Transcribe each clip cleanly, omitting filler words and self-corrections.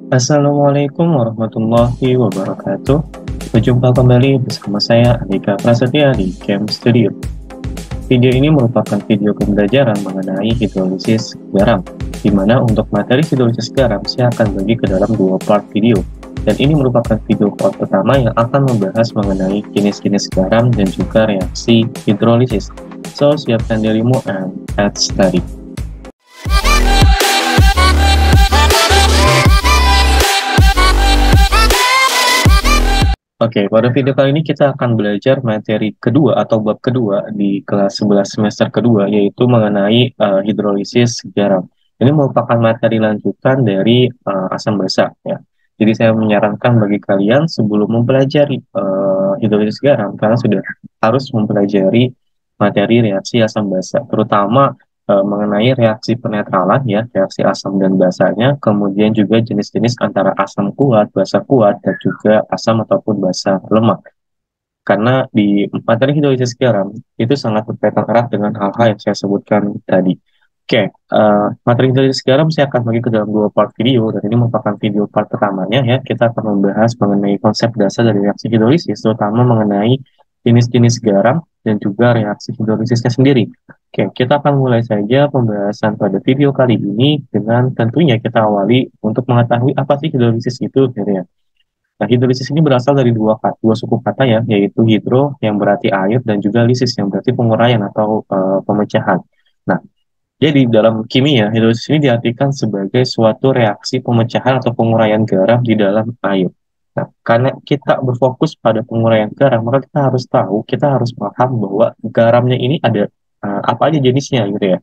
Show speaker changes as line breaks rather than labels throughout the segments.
Assalamualaikum warahmatullahi wabarakatuh. Berjumpa kembali bersama saya Andika Prasetya di Chem Studio. Video ini merupakan video pembelajaran mengenai hidrolisis garam, di mana untuk materi hidrolisis garam saya akan bagi ke dalam dua part video. Dan ini merupakan video part pertama yang akan membahas mengenai jenis-jenis garam dan juga reaksi hidrolisis. So, siapkan dirimu and let's study. Oke, pada video kali ini kita akan belajar materi kedua atau bab kedua di kelas 11 semester kedua, yaitu mengenai hidrolisis garam. Ini merupakan materi lanjutan dari asam basa, ya. Jadi saya menyarankan bagi kalian sebelum mempelajari hidrolisis garam, kalian sudah harus mempelajari materi reaksi asam basa, terutama mengenai reaksi penetralan, ya, reaksi asam dan basanya, kemudian juga jenis-jenis antara asam kuat, basa kuat, dan juga asam ataupun basa lemah. Karena di materi hidrolisis garam itu sangat berkaitan erat dengan hal-hal yang saya sebutkan tadi. Oke, materi hidrolisis garam saya akan bagi ke dalam dua part video, dan ini merupakan video part pertamanya, ya. Kita akan membahas mengenai konsep dasar dari reaksi hidrolisis, terutama mengenai jenis-jenis garam dan juga reaksi hidrolisisnya sendiri. Oke, kita akan mulai saja pembahasan pada video kali ini dengan tentunya kita awali untuk mengetahui apa sih hidrolisis itu, gitu ya. Nah, hidrolisis ini berasal dari dua suku kata, ya, yaitu hidro yang berarti air dan juga lisis yang berarti penguraian atau pemecahan. Nah, jadi dalam kimia, hidrolisis ini diartikan sebagai suatu reaksi pemecahan atau penguraian garam di dalam air. Nah, karena kita berfokus pada penguraian garam, maka kita harus paham bahwa garamnya ini ada apa aja jenisnya, gitu ya.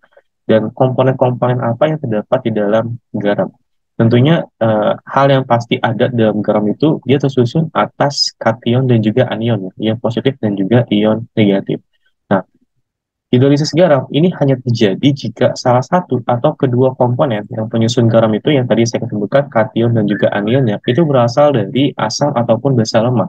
Dan komponen-komponen apa yang terdapat di dalam garam. Tentunya hal yang pasti ada dalam garam itu dia tersusun atas kation dan juga anion, ya, ion positif dan juga ion negatif. Nah, hidrolisis garam ini hanya terjadi jika salah satu atau kedua komponen yang penyusun garam itu yang tadi saya sebutkan kation dan juga anionnya itu berasal dari asam ataupun basa lemah,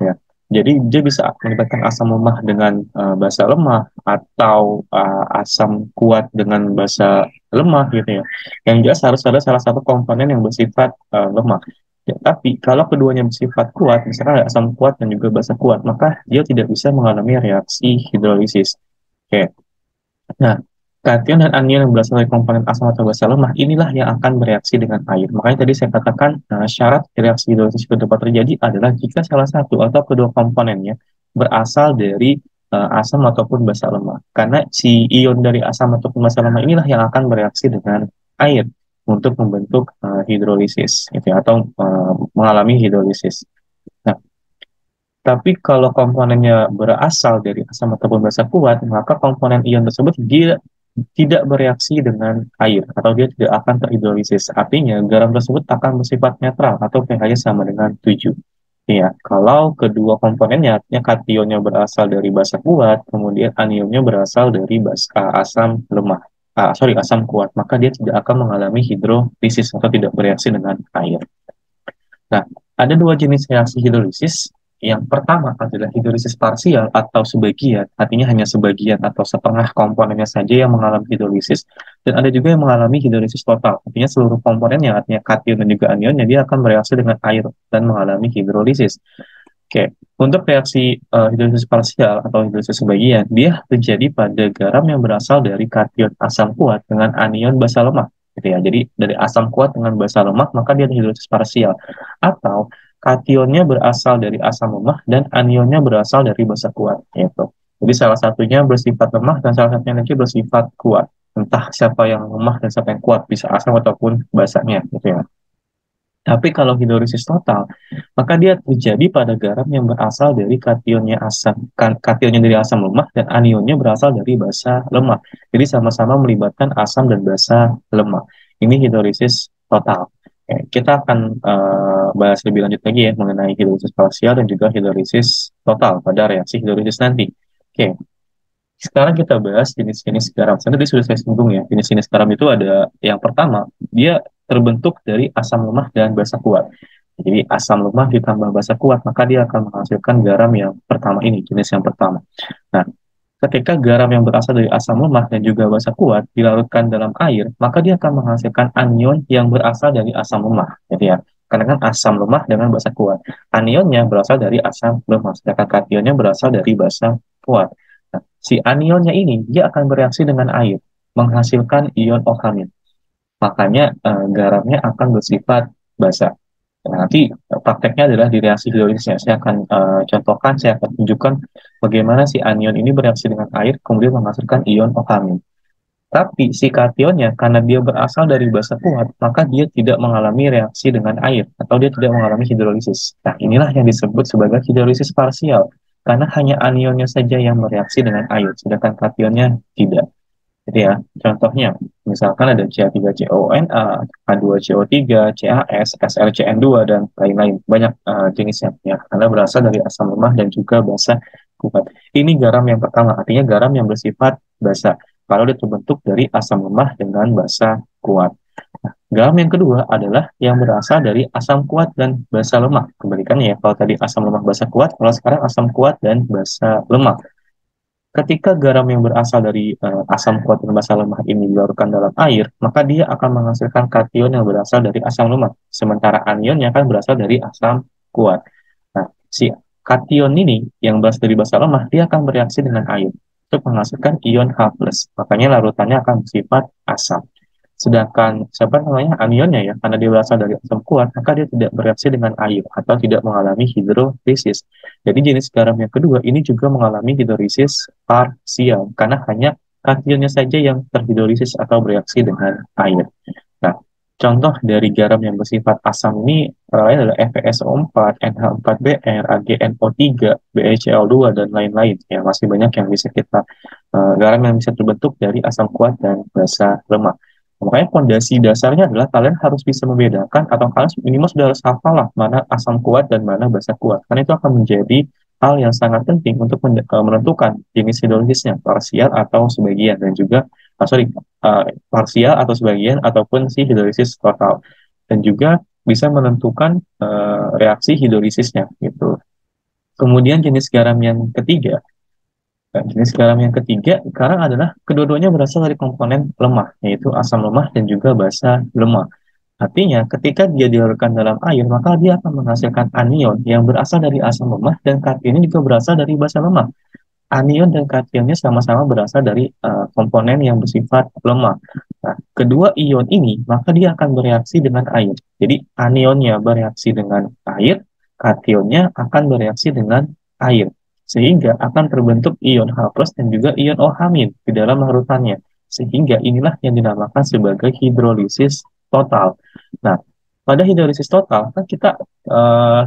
ya. Jadi dia bisa melibatkan asam lemah dengan basa lemah atau asam kuat dengan basa lemah, gitu ya. Yang jelas harus ada salah satu komponen yang bersifat lemah. Ya, tapi kalau keduanya bersifat kuat, misalkan ada asam kuat dan juga basa kuat, maka dia tidak bisa mengalami reaksi hidrolisis. Oke. Nah, kation dan anion yang berasal dari komponen asam atau basa lemah inilah yang akan bereaksi dengan air. Makanya tadi saya katakan syarat reaksi hidrolisis itu dapat terjadi adalah jika salah satu atau kedua komponennya berasal dari asam ataupun basa lemah. Karena si ion dari asam ataupun basa lemah inilah yang akan bereaksi dengan air untuk membentuk hidrolisis, gitu ya, atau mengalami hidrolisis. Nah, tapi kalau komponennya berasal dari asam ataupun basa kuat, maka komponen ion tersebut dia tidak bereaksi dengan air atau dia tidak akan terhidrolisis. Artinya garam tersebut akan bersifat netral atau pH-nya sama dengan 7. Ya, kalau kedua komponennya, artinya kationnya berasal dari basa kuat, kemudian anionnya berasal dari asam lemah, asam kuat, maka dia tidak akan mengalami hidrolisis atau tidak bereaksi dengan air. Nah, ada dua jenis reaksi hidrolisis. Yang pertama adalah hidrolisis parsial atau sebagian, artinya hanya sebagian atau setengah komponennya saja yang mengalami hidrolisis. Dan ada juga yang mengalami hidrolisis total, artinya seluruh komponennya, artinya kation dan juga anionnya, dia akan bereaksi dengan air dan mengalami hidrolisis. Oke, untuk reaksi hidrolisis parsial atau hidrolisis sebagian, dia terjadi pada garam yang berasal dari kation asam kuat dengan anion basa lemah, gitu ya. Jadi dari asam kuat dengan basa lemah, maka dia ada hidrolisis parsial. Atau kationnya berasal dari asam lemah dan anionnya berasal dari basa kuat, gitu. Jadi salah satunya bersifat lemah dan salah satunya lagi bersifat kuat. Entah siapa yang lemah dan siapa yang kuat, bisa asam ataupun basanya, gitu ya. Tapi kalau hidrolisis total, maka dia terjadi pada garam yang berasal dari kationnya dari asam lemah dan anionnya berasal dari basa lemah. Jadi sama-sama melibatkan asam dan basa lemah. Ini hidrolisis total. Oke, kita akan bahas lebih lanjut lagi, ya, mengenai hidrolisis parsial dan juga hidrolisis total pada reaksi hidrolisis nanti. Oke, sekarang kita bahas jenis-jenis garam. Tadi sudah saya singgung, ya, jenis-jenis garam itu ada yang pertama, dia terbentuk dari asam lemah dan basa kuat. Jadi asam lemah ditambah basa kuat, maka dia akan menghasilkan garam yang pertama ini, jenis yang pertama. Nah, ketika garam yang berasal dari asam lemah dan juga basa kuat dilarutkan dalam air, maka dia akan menghasilkan anion yang berasal dari asam lemah. Jadi ya, karena kan asam lemah dengan basa kuat. Anionnya berasal dari asam lemah, sedangkan kationnya berasal dari basa kuat. Nah, si anionnya ini dia akan bereaksi dengan air, menghasilkan ion oksamin. Makanya garamnya akan bersifat basa. Nah, nanti prakteknya adalah di reaksi hidrolisnya. Saya akan contohkan, saya akan tunjukkan bagaimana si anion ini bereaksi dengan air, kemudian menghasilkan ion oksamin. Tapi si kationnya, karena dia berasal dari basa kuat, maka dia tidak mengalami reaksi dengan air, atau dia tidak mengalami hidrolisis. Nah, inilah yang disebut sebagai hidrolisis parsial, karena hanya anionnya saja yang bereaksi dengan air, sedangkan kationnya tidak. Jadi ya, contohnya, misalkan ada CH3CONA, H2CO3, CHS, SLCN2, dan lain-lain. Banyak jenisnya, ya, karena berasal dari asam lemah dan juga basa kuat. Ini garam yang pertama, artinya garam yang bersifat basa. Kalau dia terbentuk dari asam lemah dengan basa kuat. Nah, garam yang kedua adalah yang berasal dari asam kuat dan basa lemah. Kebalikannya ya, kalau tadi asam lemah basa kuat, kalau sekarang asam kuat dan basa lemah. Ketika garam yang berasal dari asam kuat dan basa lemah ini dilarutkan dalam air, maka dia akan menghasilkan kation yang berasal dari asam lemah. Sementara anionnya kan berasal dari asam kuat. Nah, si kation ini yang berasal dari basa lemah, dia akan bereaksi dengan air untuk menghasilkan ion H+. Makanya larutannya akan bersifat asam. Sedangkan siapa namanya anionnya ya, karena dia berasal dari asam kuat, maka dia tidak bereaksi dengan air atau tidak mengalami hidrolisis. Jadi jenis garam yang kedua ini juga mengalami hidrolisis parsial karena hanya kationnya saja yang terhidrolisis atau bereaksi dengan air. Nah, contoh dari garam yang bersifat asam ini lain adalah FeSO4, NH4Br, AgNO3, BeCl2 dan lain-lain. Ya, masih banyak yang bisa kita garam yang bisa terbentuk dari asam kuat dan basa lemah. Makanya fondasi dasarnya adalah kalian harus bisa membedakan atau kalian minimal sudah harus hafal lah mana asam kuat dan mana basa kuat. Karena itu akan menjadi hal yang sangat penting untuk menentukan jenis hidrolisisnya, parsial atau sebagian, dan juga parsial atau sebagian ataupun si hidrolisis total. Dan juga bisa menentukan reaksi hidrolisisnya gitu. Kemudian jenis garam yang ketiga. Nah, jenis garam yang ketiga sekarang adalah kedua-duanya berasal dari komponen lemah, yaitu asam lemah dan juga basa lemah. Artinya, ketika dia dilarutkan dalam air, maka dia akan menghasilkan anion yang berasal dari asam lemah dan kationnya juga berasal dari basa lemah. Anion dan kationnya sama-sama berasal dari komponen yang bersifat lemah. Nah, kedua ion ini, maka dia akan bereaksi dengan air. Jadi, anionnya bereaksi dengan air, kationnya akan bereaksi dengan air. Sehingga akan terbentuk ion H+ dan juga ion OH- di dalam larutannya. Sehingga inilah yang dinamakan sebagai hidrolisis total. Nah, pada hidrolisis total, kan kita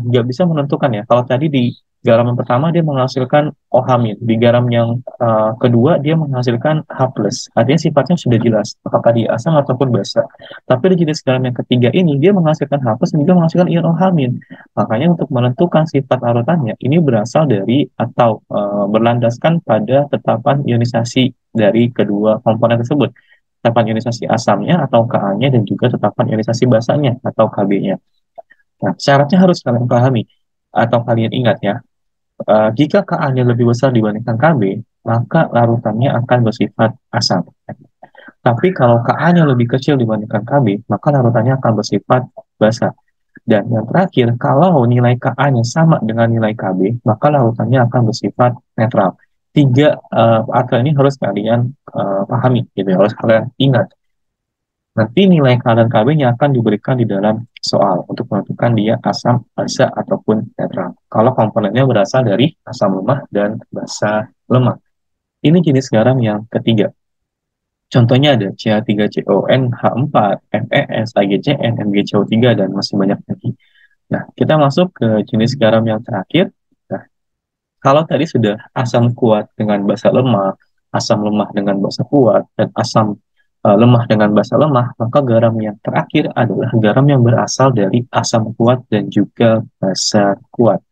nggak bisa menentukan ya. Kalau tadi di garam yang pertama dia menghasilkan OH-, di garam yang kedua dia menghasilkan H+. Artinya sifatnya sudah jelas, apakah dia asam ataupun basa. Tapi di jenis garam yang ketiga ini dia menghasilkan H+ dan juga menghasilkan ion OH-. Makanya untuk menentukan sifat larutannya ini berasal dari atau berlandaskan pada tetapan ionisasi dari kedua komponen tersebut. Tetapan ionisasi asamnya atau Ka-nya dan juga tetapan ionisasi basanya atau Kb-nya. Nah, syaratnya harus kalian pahami atau kalian ingat ya. Jika Ka-nya lebih besar dibandingkan Kb, maka larutannya akan bersifat asam. Tapi kalau Ka-nya lebih kecil dibandingkan Kb, maka larutannya akan bersifat basa. Dan yang terakhir, kalau nilai Ka-nya sama dengan nilai Kb, maka larutannya akan bersifat netral. Tiga atau ini harus kalian pahami, gitu ya, harus kalian ingat. Nanti nilai K dan Kb-nya akan diberikan di dalam soal untuk menentukan dia asam, basa, ataupun netral. Kalau komponennya berasal dari asam lemah dan basa lemah. Ini jenis garam yang ketiga. Contohnya ada CH3CON, H4, FeS, AgCN, MgCO3, dan masih banyak lagi. Nah, kita masuk ke jenis garam yang terakhir. Nah, kalau tadi sudah asam kuat dengan basa lemah, asam lemah dengan basa kuat, dan asam lemah dengan basa lemah, maka garam yang terakhir adalah garam yang berasal dari asam kuat dan juga basa kuat.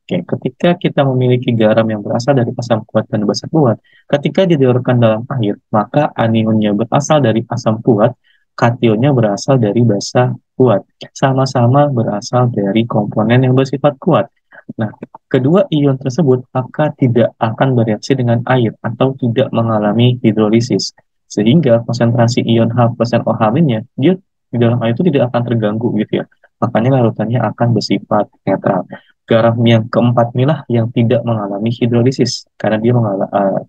Oke, ketika kita memiliki garam yang berasal dari asam kuat dan basa kuat, ketika didiolurkan dalam air, maka anionnya berasal dari asam kuat, kationnya berasal dari basa kuat. Sama-sama berasal dari komponen yang bersifat kuat. Nah, kedua ion tersebut maka tidak akan bereaksi dengan air atau tidak mengalami hidrolisis. Sehingga konsentrasi ion H+ dan OH- dia di dalam air itu tidak akan terganggu gitu ya. makanya larutannya akan bersifat netral. Garam yang keempat inilah yang tidak mengalami hidrolisis, karena dia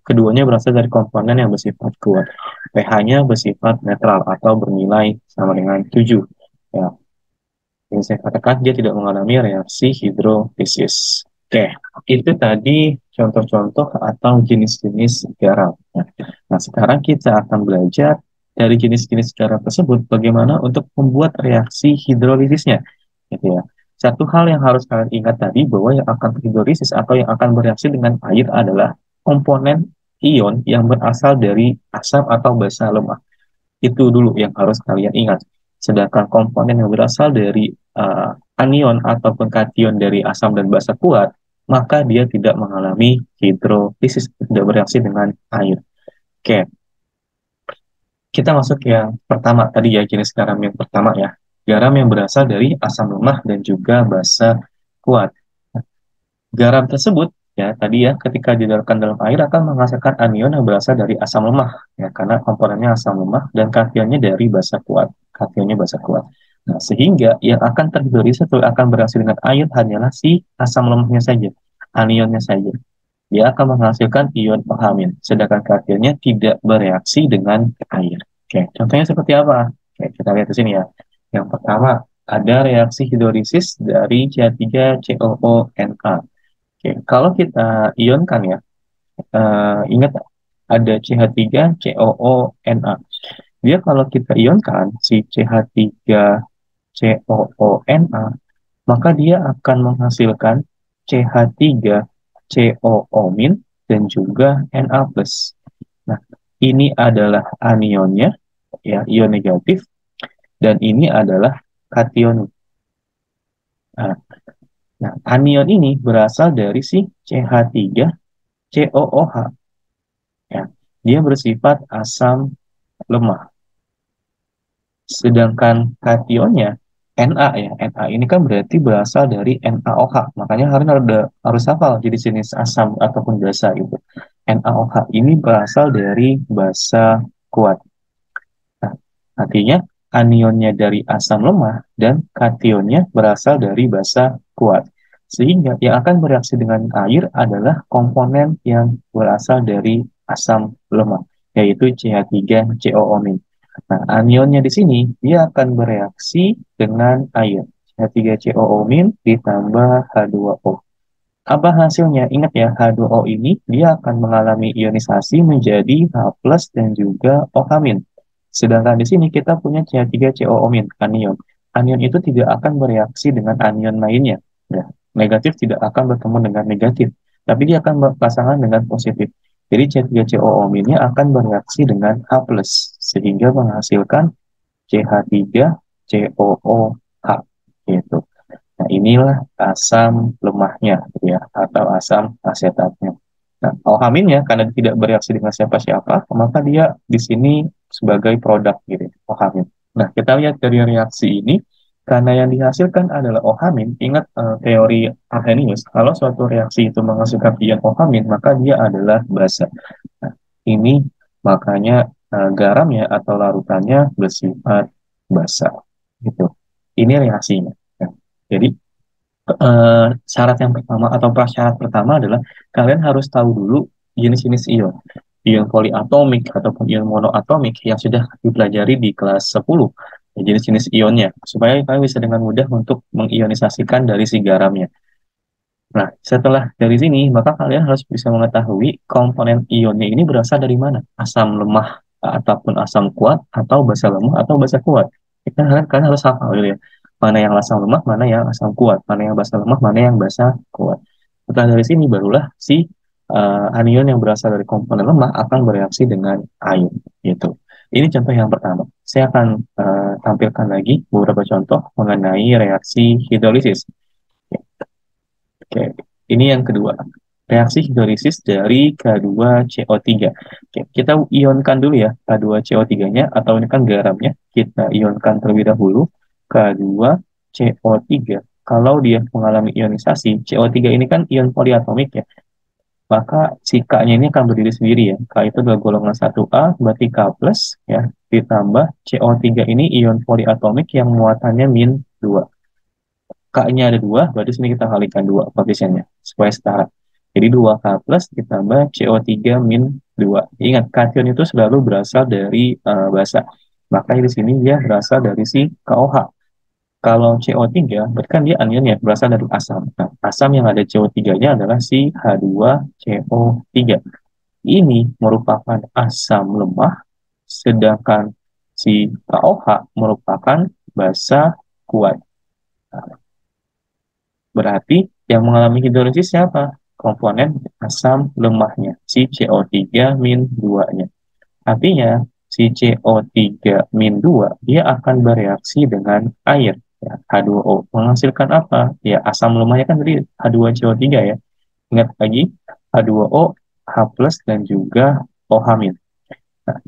keduanya berasal dari komponen yang bersifat kuat. pH-nya bersifat netral atau bernilai sama dengan 7. Ya, yang saya katakan dia tidak mengalami reaksi hidrolisis. Oke, itu tadi contoh-contoh atau jenis-jenis garam. Nah, sekarang kita akan belajar dari jenis-jenis garam tersebut bagaimana untuk membuat reaksi hidrolisisnya. Gitu ya. Satu hal yang harus kalian ingat tadi bahwa yang akan hidrolisis atau yang akan bereaksi dengan air adalah komponen ion yang berasal dari asam atau basa lemah. Itu dulu yang harus kalian ingat. Sedangkan komponen yang berasal dari anion ataupun kation dari asam dan basa kuat, maka dia tidak mengalami hidrolisis, tidak bereaksi dengan air. Oke, kita masuk yang pertama tadi ya, jenis garam yang pertama ya. Garam yang berasal dari asam lemah dan juga basa kuat. Garam tersebut ya tadi ya ketika dilarutkan dalam air akan menghasilkan anion yang berasal dari asam lemah ya karena komponennya asam lemah dan kationnya dari basa kuat. Kationnya basa kuat. Nah, sehingga yang akan terhidrolisis atau akan bereaksi dengan air hanyalah si asam lemahnya saja, anionnya saja. Dia akan menghasilkan ion ohamin, sedangkan kationnya tidak bereaksi dengan air. Oke, contohnya seperti apa? Oke, kita lihat di sini ya. Yang pertama, ada reaksi hidrolisis dari CH3COONA. Oke, kalau kita ionkan ya, ingat ada CH3COONA. Dia kalau kita ionkan si CH3COONA, maka dia akan menghasilkan CH3COO- dan juga Na+. Nah, ini adalah anionnya, ya, ion negatif, dan ini adalah kation. Nah, anion ini berasal dari si CH3COOH. Ya. Dia bersifat asam lemah. Sedangkan kationnya Na ya, Na ini kan berarti berasal dari NaOH. Makanya harus hafal jadi jenis asam ataupun basa gitu. NaOH ini berasal dari basa kuat. Nah, artinya anionnya dari asam lemah dan kationnya berasal dari basa kuat. Sehingga yang akan bereaksi dengan air adalah komponen yang berasal dari asam lemah, yaitu CH3COO-. Nah, anionnya di sini dia akan bereaksi dengan air. CH3COO- ditambah H2O. Apa hasilnya? Ingat ya, H2O ini dia akan mengalami ionisasi menjadi H+ dan juga OH-. Sedangkan di sini kita punya CH3COO-, anion. Anion itu tidak akan bereaksi dengan anion lainnya. Ya, negatif tidak akan bertemu dengan negatif, tapi dia akan berpasangan dengan positif. Jadi CH3COO-nya akan bereaksi dengan H+, sehingga menghasilkan CH3COOH gitu. Nah, inilah asam lemahnya gitu ya, atau asam asetatnya. Nah, alhaminnya karena tidak bereaksi dengan siapa-siapa, maka dia di sini sebagai produk gitu, alhamin. Nah, kita lihat dari reaksi ini, karena yang dihasilkan adalah ohamin, ingat teori Arrhenius, kalau suatu reaksi itu menghasilkan ion ohamin, maka dia adalah basa. Nah, ini makanya garamnya atau larutannya bersifat basa. Gitu. Ini reaksinya. Nah, jadi syarat yang pertama atau prasyarat pertama adalah kalian harus tahu dulu jenis-jenis ion. Ion poliatomik ataupun ion monoatomik yang sudah dipelajari di kelas 10. Ya, jenis-jenis ionnya, supaya kalian bisa dengan mudah untuk mengionisasikan dari si garamnya. Nah, setelah dari sini, maka kalian harus bisa mengetahui komponen ionnya ini berasal dari mana. Asam lemah ataupun asam kuat, atau basa lemah atau basa kuat. Kalian harus hafal gitu ya. Mana yang asam lemah, mana yang asam kuat, mana yang basa lemah, mana yang basa kuat. Setelah dari sini, barulah si anion yang berasal dari komponen lemah akan bereaksi dengan air. Gitu. Ini contoh yang pertama. Saya akan tampilkan lagi beberapa contoh mengenai reaksi hidrolisis. Oke, ini yang kedua. Reaksi hidrolisis dari K2CO3. Oke, kita ionkan dulu ya K2CO3-nya, atau ini kan garamnya. Kita ionkan terlebih dahulu K2CO3. Kalau dia mengalami ionisasi, CO3 ini kan ion poliatomik ya. Maka si K-nya ini akan berdiri sendiri ya. K itu adalah golongan 1A, berarti K+, ya. Ditambah CO3 ini ion poliatomik yang muatannya -2. K-nya ada 2, berarti sini kita kalikan 2 koefisiennya, supaya setara. Jadi 2K plus ditambah CO3 min 2. Ingat, kation itu selalu berasal dari basa. Maka di sini dia berasal dari si KOH. Kalau CO3, berarti kan dia anion ya, berasal dari asam. Nah, asam yang ada CO3-nya adalah si H2CO3. Ini merupakan asam lemah, sedangkan si KOH merupakan basa kuat. Nah, berarti yang mengalami hidrolisis siapa? Komponen asam lemahnya, si CO3-2-nya. Artinya, si CO3-2 dia akan bereaksi dengan air, ya, H2O. Menghasilkan apa? Ya, asam lemahnya kan tadi H2CO3 ya. Ingat lagi, H2O, H plus, dan juga OH-. Nah,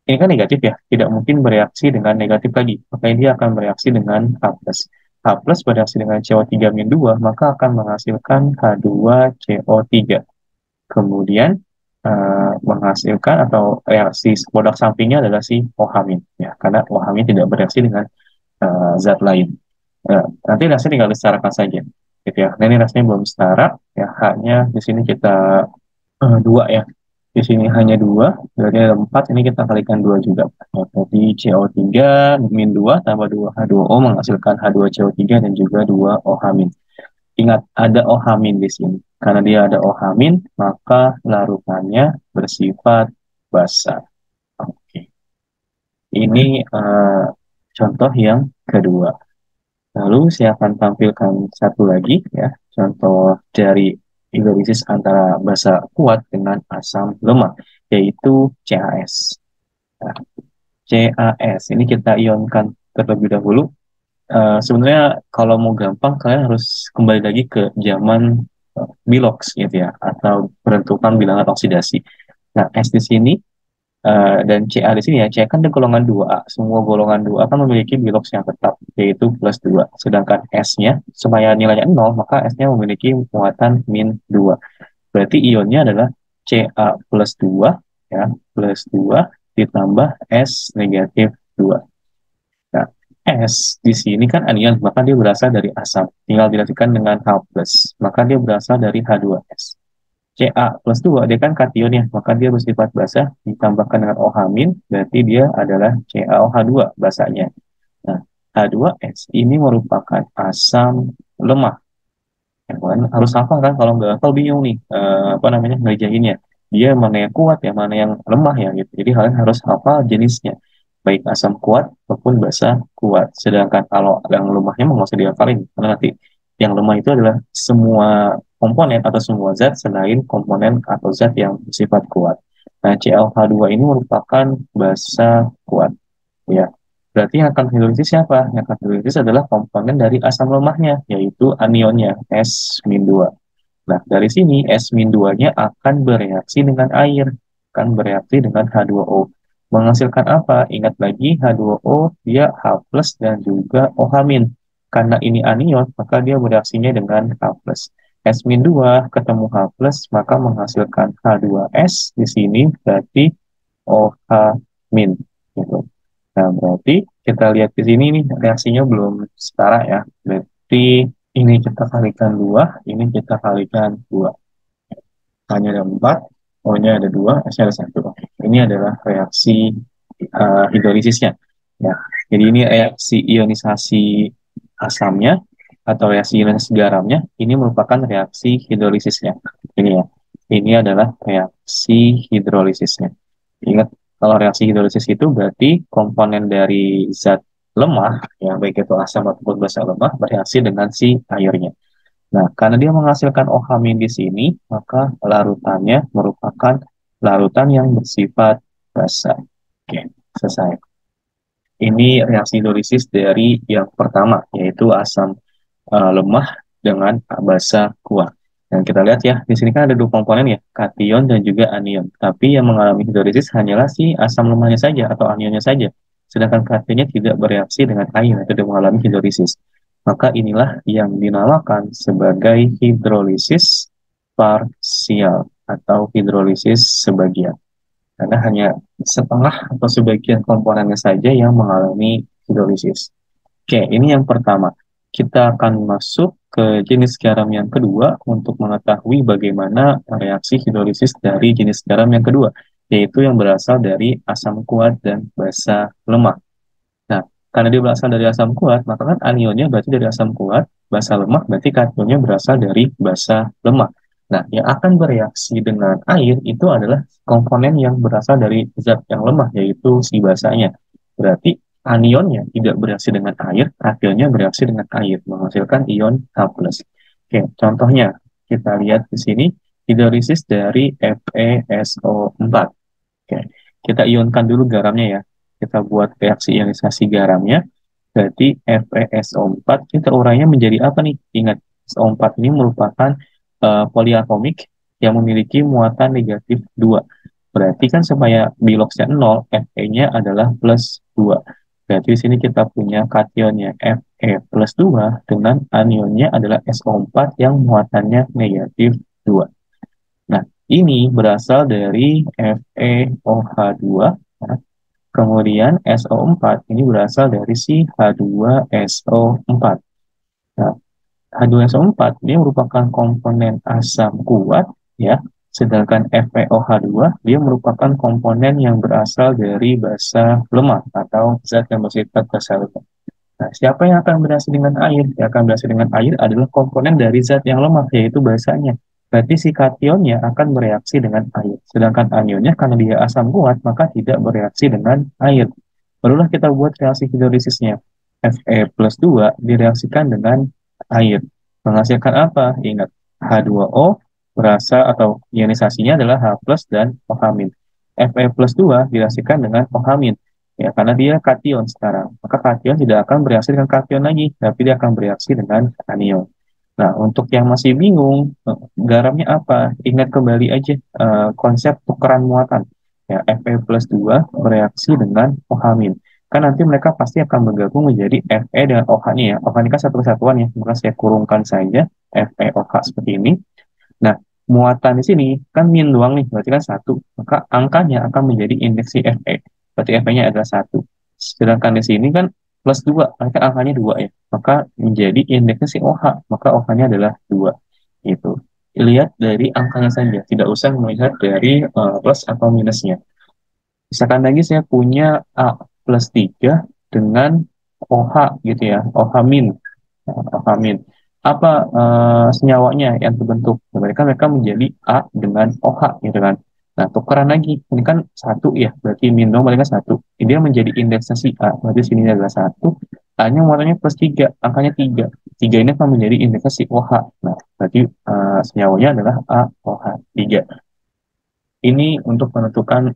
ini kan negatif ya, tidak mungkin bereaksi dengan negatif lagi. Makanya dia akan bereaksi dengan H plus. H plus bereaksi dengan CO3-2, maka akan menghasilkan H2CO3. Kemudian menghasilkan atau reaksi produk sampingnya adalah si OH-, ya, karena OH- tidak bereaksi dengan zat lain. Nanti reaksi tinggal disetarakan saja, gitu ya. Nah, ini reaksinya belum setara, ya, H-nya di sini kita 2 ya. Di sini hanya 2, berarti ada 4, ini kita kalikan 2 juga. Ya, jadi CO3 min 2 tambah 2H2O menghasilkan H2CO3 dan juga 2 OH-. Ingat, ada OH- di sini. Karena dia ada OH-, maka larutannya bersifat basa. Oke. Ini contoh yang kedua. Lalu saya akan tampilkan satu lagi ya, contoh dari hidrolisis antara basa kuat dengan asam lemah, yaitu CaS. Nah, CaS ini kita ionkan terlebih dahulu. Sebenarnya kalau mau gampang, kalian harus kembali lagi ke zaman bilox gitu ya, atau penentukan bilangan oksidasi. Nah, S di sini dan Ca di sini ya, Ca kan di golongan 2A. Semua golongan 2A kan memiliki bilox yang tetap, yaitu plus 2. Sedangkan S-nya, supaya nilainya 0, maka S-nya memiliki muatan min 2. Berarti ionnya adalah Ca plus 2, ya, plus 2 ditambah S negatif 2. Nah, S di sini kan anion, maka dia berasal dari asam. Tinggal dilanjutkan dengan H+, maka dia berasal dari H2S. Ca plus 2, dia kan kation ya, maka dia bersifat basa, ditambahkan dengan OH-, berarti dia adalah CaOH2 basanya. Nah, H2S ini merupakan asam lemah. Ya, kan harus hafal kan, kalau nggak hafal bingung nih, apa namanya, ngerjainnya. Dia mana yang kuat ya, mana yang lemah ya, gitu. Jadi kalian harus hafal jenisnya, baik asam kuat maupun basa kuat. Sedangkan kalau yang lemahnya nggak usah dihafalin, karena nanti yang lemah itu adalah semua komponen atau semua zat selain komponen atau zat yang bersifat kuat. Nah, ClH2 ini merupakan basa kuat. Ya, berarti yang akan hidrolisis siapa? Yang akan hidrolisis adalah komponen dari asam lemahnya, yaitu anionnya, S-2. Nah, dari sini S-2-nya akan bereaksi dengan air, akan bereaksi dengan H2O. Menghasilkan apa? Ingat lagi, H2O dia H plus dan juga OH-. Karena ini anion, maka dia bereaksinya dengan H plus. S-2 ketemu H plus, maka menghasilkan H2S di sini berarti OH-. Gitu. Nah, berarti kita lihat di sini nih, reaksinya belum setara ya. Berarti ini kita kalikan 2, ini kita kalikan 2. Hanya ada 4, O-nya ada 2, S-nya ada 1. Oke. Ini adalah reaksi hidrolisisnya. Ya, jadi ini reaksi ionisasi asamnya atau reaksi ionisasi garamnya. Ini merupakan reaksi hidrolisisnya. Ini ya. Ini adalah reaksi hidrolisisnya. Ingat, kalau reaksi hidrolisis itu berarti komponen dari zat lemah, ya baik itu asam ataupun basa lemah, bereaksi dengan si airnya. Nah, karena dia menghasilkan OH- di sini, maka larutannya merupakan larutan yang bersifat basa. Oke, selesai. Ini reaksi hidrolisis dari yang pertama, yaitu asam lemah dengan basa kuat. Dan kita lihat ya, di sini kan ada dua komponen ya, kation dan juga anion. Tapi yang mengalami hidrolisis hanyalah si asam lemahnya saja atau anionnya saja. Sedangkan kationnya tidak bereaksi dengan air, tidak mengalami hidrolisis. Maka inilah yang dinamakan sebagai hidrolisis parsial atau hidrolisis sebagian. Karena hanya setengah atau sebagian komponennya saja yang mengalami hidrolisis. Oke, ini yang pertama. kita akan masuk ke jenis garam yang kedua untuk mengetahui bagaimana reaksi hidrolisis dari jenis garam yang kedua, yaitu yang berasal dari asam kuat dan basa lemak. Nah, karena dia berasal dari asam kuat, maka kan anionnya berarti dari asam kuat, basa lemak berarti kationnya berasal dari basa lemak. Nah, yang akan bereaksi dengan air itu adalah komponen yang berasal dari zat yang lemah, yaitu si basanya. Berarti anionnya tidak bereaksi dengan air, kationnya bereaksi dengan air, menghasilkan ion H+. Oke, contohnya kita lihat di sini hidrolisis dari FeSO4. Oke, kita ionkan dulu garamnya ya. Kita buat reaksi ionisasi garamnya. Berarti FeSO4 kita urainya menjadi apa nih? Ingat, SO4 ini merupakan poliatomik yang memiliki muatan negatif 2. Berarti kan supaya biloxnya 0, Fe-nya adalah plus 2. Berarti di sini kita punya kationnya Fe plus 2 dengan anionnya adalah SO4 yang muatannya negatif 2. Nah, ini berasal dari FeOH2. Nah, kemudian SO4 ini berasal dari si H2SO4. Nah, H2SO4 ini merupakan komponen asam kuat ya. Sedangkan FeOH2 dia merupakan komponen yang berasal dari basa lemak atau zat yang bersifat basa lemak. Nah, siapa yang akan bereaksi dengan air? Yang akan bereaksi dengan air adalah komponen dari zat yang lemah, yaitu basanya. Berarti si kationnya akan bereaksi dengan air. Sedangkan anionnya karena dia asam kuat, maka tidak bereaksi dengan air. Barulah kita buat reaksi hidrolisisnya. Fe plus 2 direaksikan dengan air. Menghasilkan apa? Ingat, H2O berasal atau ionisasinya adalah H plus dan OH-. Fe plus 2 direaksikan dengan OH-. Ya, karena dia kation sekarang. Maka kation tidak akan bereaksi dengan kation lagi, tapi dia akan bereaksi dengan anion. Nah, untuk yang masih bingung, garamnya apa? Ingat kembali aja konsep tukeran muatan. Ya, Fe plus 2 bereaksi dengan OH-. Kan nanti mereka pasti akan bergabung menjadi Fe dengan OH nih ya. OH ini kan satu kesatuan ya, maka saya kurungkan saja FeOH seperti ini. Nah, muatan di sini kan min doang nih, berarti kan satu. Maka angkanya akan menjadi indeksi Fe. Berarti Fe-nya adalah 1. Sedangkan di sini kan plus 2, berarti angkanya 2 ya. Maka menjadi indeksnya si OH, maka OH-nya adalah 2. Gitu. Lihat dari angkanya saja, tidak usah melihat dari plus atau minusnya. Misalkan lagi saya punya A plus 3 dengan OH gitu ya, OH min. Nah, OH min. Apa senyawanya yang terbentuk? Mereka menjadi A dengan OH gitu kan. Nah, tukeran lagi. Ini kan 1 ya, berarti min dong mereka 1. Dia menjadi indeksnya si A, berarti sini adalah 1. A-nya warnanya plus 3, angkanya 3. 3 ini akan menjadi indeksnya si OH. Nah, berarti senyawanya adalah AOH3. Ini untuk menentukan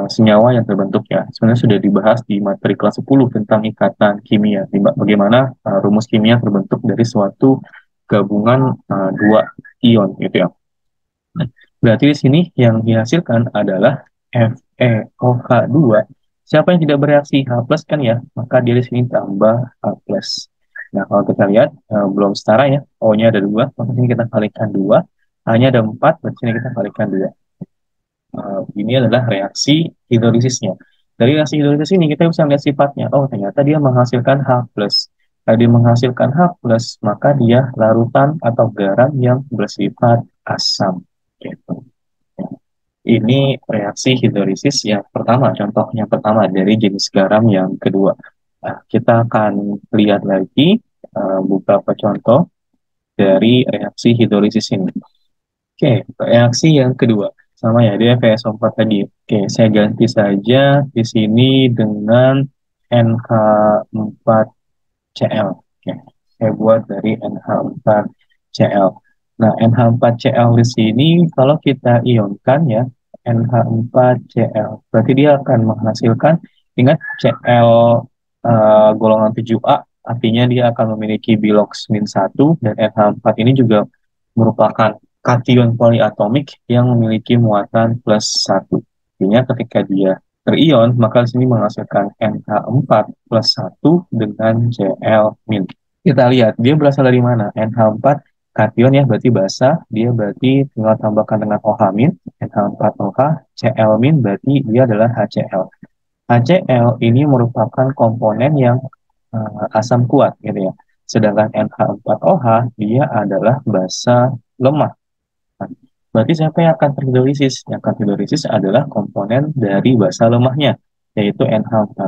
senyawa yang terbentuk ya. Sebenarnya sudah dibahas di materi kelas 10 tentang ikatan kimia. Bagaimana rumus kimia terbentuk dari suatu gabungan dua ion gitu ya. Nah, berarti di sini yang dihasilkan adalah FeOH2. Siapa yang tidak bereaksi? H plus kan ya, maka dia di sini tambah H plus. Nah, kalau kita lihat belum setara ya, O-nya ada 2, maka sini kita kalikan 2. H-nya ada 4, berarti sini kita kalikan 2. Ini adalah reaksi hidrolisisnya. Dari reaksi hidrolisis ini kita bisa melihat sifatnya. Oh, ternyata dia menghasilkan H+. Kalau dia menghasilkan H+, maka dia larutan atau garam yang bersifat asam. Gitu. Ini reaksi hidrolisis yang pertama, contoh yang pertama dari jenis garam yang kedua. Nah, kita akan lihat lagi beberapa contoh dari reaksi hidrolisis ini. Oke, reaksi yang kedua. Sama ya, dia FeSO4 tadi. Oke, saya ganti saja di sini dengan NH4Cl. Oke, saya buat dari NH4Cl. Nah, NH4Cl di sini kalau kita ionkan ya, NH4Cl. Berarti dia akan menghasilkan, ingat Cl golongan 7A, artinya dia akan memiliki bilox min 1, dan NH4 ini juga merupakan kation poliatomik yang memiliki muatan plus 1. Artinya ketika dia terion, maka di sini menghasilkan NH4 plus 1 dengan Cl-. Kita lihat, dia berasal dari mana? NH4 kation ya, berarti basa. Dia berarti tinggal tambahkan dengan OH-, NH4OH, Cl- berarti dia adalah HCl. HCl ini merupakan komponen yang asam kuat gitu ya. Sedangkan NH4OH dia adalah basa lemah. Nah, berarti siapa yang akan terhidrolisis? Yang akan terhidrolisis adalah komponen dari basa lemahnya, yaitu NH4+.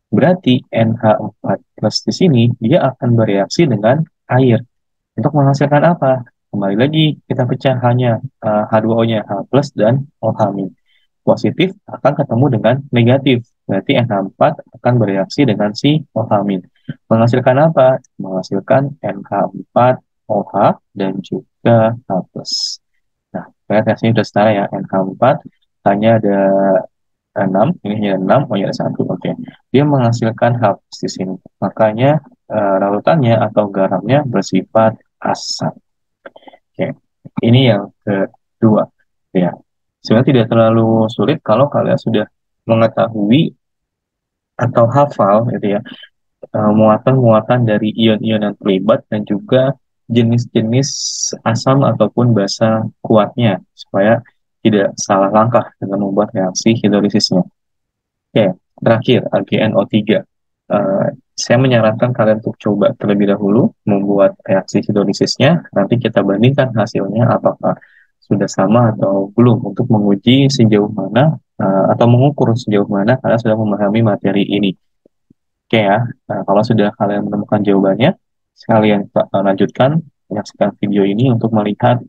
Berarti NH4+ di sini dia akan bereaksi dengan air. Untuk menghasilkan apa? Kembali lagi kita pecah hanya H2O-nya H plus dan OH-. Positif akan ketemu dengan negatif. Berarti NH4 akan bereaksi dengan si OH-. Menghasilkan apa? Menghasilkan NH4OH dan juga H plus. Nah, reaksinya sudah setara ya. NH4 hanya ada 6, ini hanya 6, oh ya ada 1, oke. Dia menghasilkan H plus di sini. Makanya larutannya atau garamnya bersifat asam. Oke, ini yang kedua. Ya, sebenarnya tidak terlalu sulit kalau kalian sudah mengetahui atau hafal gitu ya, muatan-muatan dari ion-ion yang terlibat dan juga jenis-jenis asam ataupun basa kuatnya supaya tidak salah langkah dengan membuat reaksi hidrolisisnya. Oke, terakhir AgNO3. Eh, saya menyarankan kalian untuk coba terlebih dahulu membuat reaksi hidrolisisnya. Nanti kita bandingkan hasilnya apakah sudah sama atau belum untuk menguji sejauh mana atau mengukur sejauh mana kalian sudah memahami materi ini. Oke ya, nah, kalau sudah kalian menemukan jawabannya, sekalian lanjutkan menyaksikan video ini untuk melihat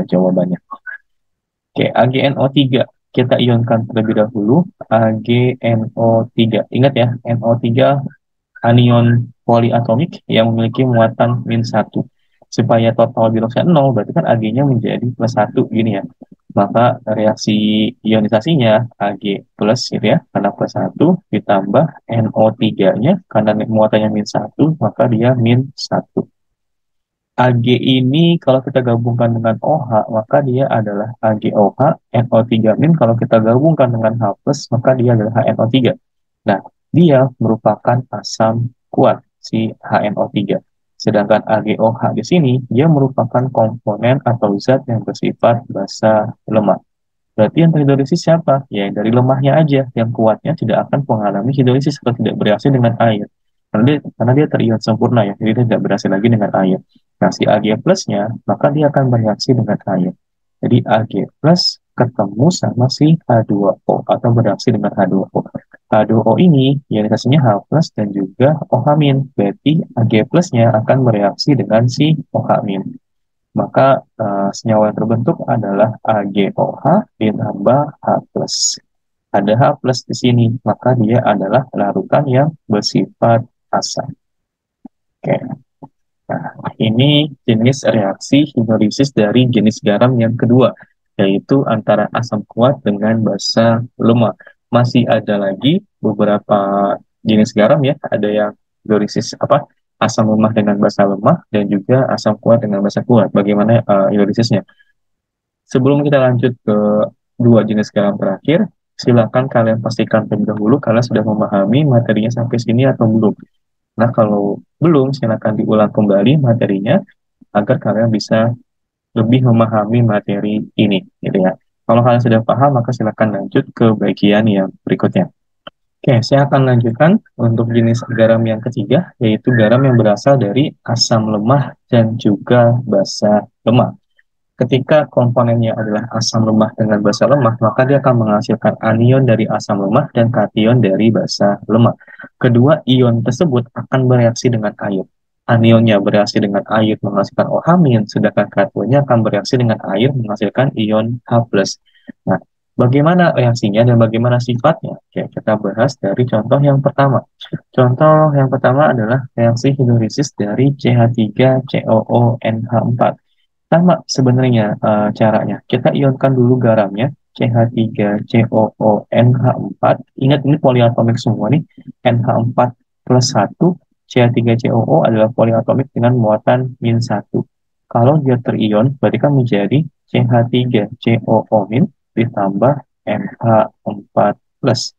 jawabannya. Oke, AgNO3 kita ionkan terlebih dahulu. AgNO3, ingat ya, NO3 anion poliatomik yang memiliki muatan -1. Supaya total biologisnya 0, berarti kan Ag-nya menjadi +1 gini ya. Maka reaksi ionisasinya Ag plus gitu ya, karena +1 ditambah NO3-nya karena muatannya -1, maka dia -1. Ag ini kalau kita gabungkan dengan OH, maka dia adalah AgOH, NO3- kalau kita gabungkan dengan H+, maka dia adalah HNO3. Nah, dia merupakan asam kuat, si HNO3. Sedangkan AgOH di sini, dia merupakan komponen atau zat yang bersifat basa lemah. Berarti yang terhidrolisis siapa? Ya, dari lemahnya aja. Yang kuatnya tidak akan mengalami hidrolisis atau tidak bereaksi dengan air. Karena dia terion sempurna ya, jadi dia tidak bereaksi lagi dengan air. Nah, si Ag plusnya, maka dia akan bereaksi dengan air. Jadi Ag plus ketemu sama si H2O atau bereaksi dengan H2O. H2O ini ionisasinya H plus dan juga OH-. Berarti Ag plusnya akan bereaksi dengan si OH-. Maka senyawa yang terbentuk adalah AgOH ditambah H+. Ada H+ di sini, maka dia adalah larutan yang bersifat asam. Oke. Nah, ini jenis reaksi hidrolisis dari jenis garam yang kedua, yaitu antara asam kuat dengan basa lemah. Masih ada lagi beberapa jenis garam ya, ada yang hidrolisis apa? Asam lemah dengan basa lemah dan juga asam kuat dengan basa kuat. Bagaimana hidrolisisnya? Sebelum kita lanjut ke dua jenis garam terakhir, silakan kalian pastikan terlebih dahulu kalian sudah memahami materinya sampai sini atau belum. Nah, kalau belum, silakan diulang kembali materinya agar kalian bisa lebih memahami materi ini, gitu ya. Kalau kalian sudah paham, maka silakan lanjut ke bagian yang berikutnya. Oke, saya akan lanjutkan untuk jenis garam yang ketiga, yaitu garam yang berasal dari asam lemah dan juga basa lemah. Ketika komponennya adalah asam lemah dengan basa lemah, maka dia akan menghasilkan anion dari asam lemah dan kation dari basa lemah. Kedua ion tersebut akan bereaksi dengan air. Anionnya bereaksi dengan air menghasilkan OH-, sedangkan kationnya akan bereaksi dengan air menghasilkan ion H+. Nah, bagaimana reaksinya dan bagaimana sifatnya? Oke, kita bahas dari contoh yang pertama. Contoh yang pertama adalah reaksi hidrolisis dari CH3COONH4. Sama sebenarnya caranya. Kita ionkan dulu garamnya, CH3COONH4. Ingat ini poliatomik semua nih, NH4 plus 1, CH3COO adalah poliatomik dengan muatan -1. Kalau dia terion, berarti kan menjadi CH3COO- ditambah NH4 plus.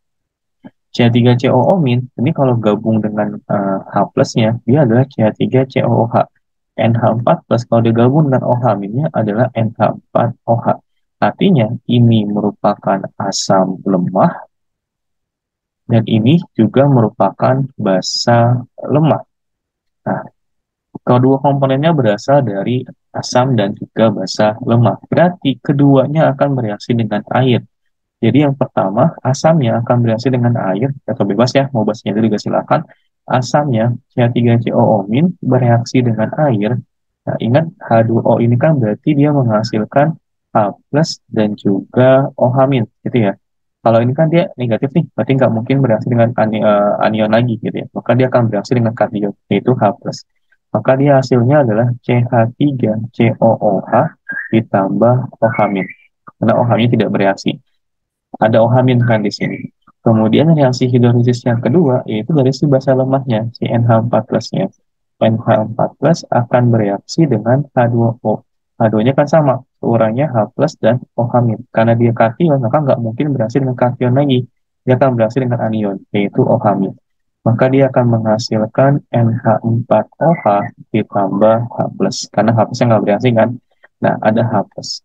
CH3COO- ini kalau gabung dengan H plusnya, dia adalah CH3COOH. NH4 plus kalau digabung dengan OH-nya adalah NH4OH. Artinya ini merupakan asam lemah dan ini juga merupakan basa lemah. Nah, Kedua komponennya berasal dari asam dan juga basa lemak. Berarti keduanya akan bereaksi dengan air. Jadi yang pertama, asamnya akan bereaksi dengan air, atau bebas ya, mau bahasanya dulu juga silakan. Asamnya, CH3COO- bereaksi dengan air. Nah, ingat H2O ini kan berarti dia menghasilkan H plus dan juga OH-, gitu ya. Kalau ini kan dia negatif nih, berarti nggak mungkin bereaksi dengan anion lagi, gitu ya. Maka dia akan bereaksi dengan kation, yaitu H plus. Maka dia hasilnya adalah CH3COOH ditambah OH-. Karena OH-nya tidak bereaksi. Ada OH- kan di sini. Kemudian reaksi hidrolisis yang kedua yaitu dari si basa lemahnya, si NH4 plusnya. NH4 plus akan bereaksi dengan H2O. H2-nya kan sama, ukurannya H plus dan OH-. Karena dia kation, maka nggak mungkin bereaksi dengan kation lagi. Dia akan bereaksi dengan anion, yaitu OH-. Maka dia akan menghasilkan NH4OH ditambah H plus. Karena H plusnya nggak bereaksi kan. Nah, ada H plus.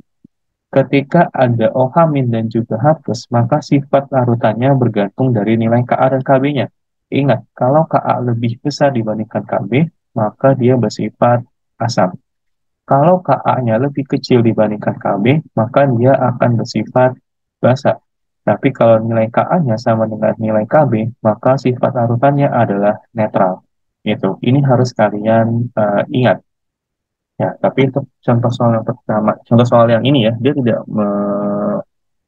Ketika ada OH- dan juga H+, maka sifat larutannya bergantung dari nilai Ka dan Kb-nya. Ingat, kalau Ka lebih besar dibandingkan Kb, maka dia bersifat asam. Kalau Ka-nya lebih kecil dibandingkan Kb, maka dia akan bersifat basa. Tapi kalau nilai Ka-nya sama dengan nilai Kb, maka sifat larutannya adalah netral. Gitu. Ini harus kalian ingat. Ya, tapi untuk contoh soal yang pertama, contoh soal yang ini ya, dia tidak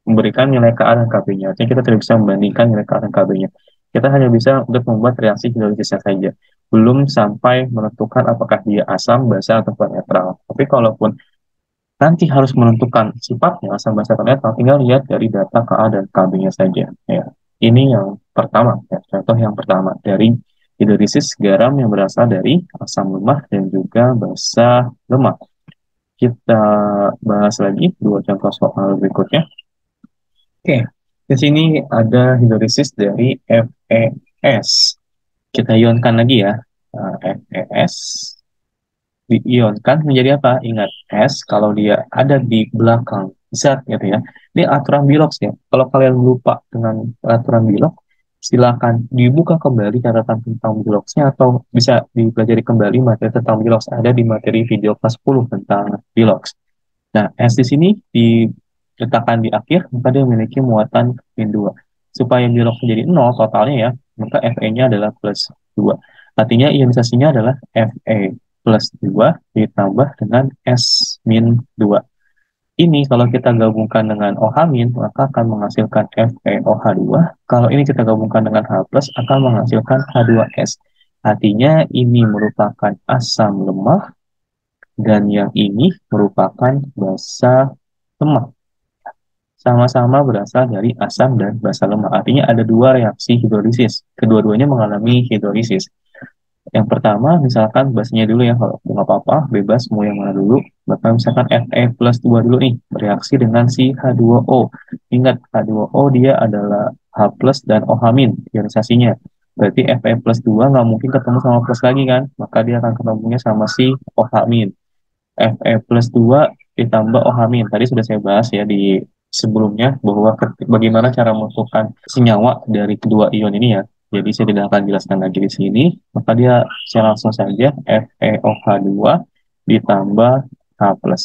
memberikan nilai Ka dan Kb-nya. Artinya kita tidak bisa membandingkan nilai Ka dan Kb-nya. Kita hanya bisa untuk membuat reaksi hidrolisisnya saja. Belum sampai menentukan apakah dia asam, basa, atau netral. Tapi kalaupun nanti harus menentukan sifatnya asam, basa, atau netral, tinggal lihat dari data Ka dan Kb-nya saja. Ya. Ini yang pertama, ya. Contoh yang pertama dari hidrolisis garam yang berasal dari asam lemah dan juga basa lemak. Kita bahas lagi dua contoh soal berikutnya. Oke, di sini ada hidrolisis dari FeS. Kita ionkan lagi ya. FeS diionkan menjadi apa? Ingat, S kalau dia ada di belakang zat gitu ya. Ini aturan Bilox ya. Kalau kalian lupa dengan aturan Bilox, silakan dibuka kembali catatan tentang Biloxnya atau bisa dipelajari kembali materi tentang Bilox. Ada di materi video kelas 10 tentang Bilox. Nah, S di sini diletakkan di akhir, maka dia memiliki muatan min 2. Supaya biolog menjadi 0 totalnya ya, maka Fe-nya adalah plus 2. Artinya ionisasinya adalah Fe plus 2 ditambah dengan S min 2. Ini kalau kita gabungkan dengan OH-, maka akan menghasilkan FeOH2. Kalau ini kita gabungkan dengan H+, akan menghasilkan H2S. Artinya ini merupakan asam lemah dan yang ini merupakan basa lemak. Sama-sama berasal dari asam dan basa lemak. Artinya ada dua reaksi hidrolisis. Kedua-duanya mengalami hidrolisis. Yang pertama, misalkan basanya dulu ya, kalau nggak apa-apa, bebas mau yang mana dulu. Bahkan misalkan Fe plus 2 dulu nih, bereaksi dengan si H2O. Ingat, H2O dia adalah H plus dan OH- ionisasinya. Berarti Fe plus 2 nggak mungkin ketemu sama plus lagi kan, maka dia akan ketemunya sama si OH-. Fe plus 2 ditambah OH-. Tadi sudah saya bahas ya di sebelumnya bahwa bagaimana cara menentukan senyawa dari kedua ion ini ya. Jadi saya tidak akan jelaskan lagi di sini. Maka dia saya langsung saja FeOH2 ditambah H plus.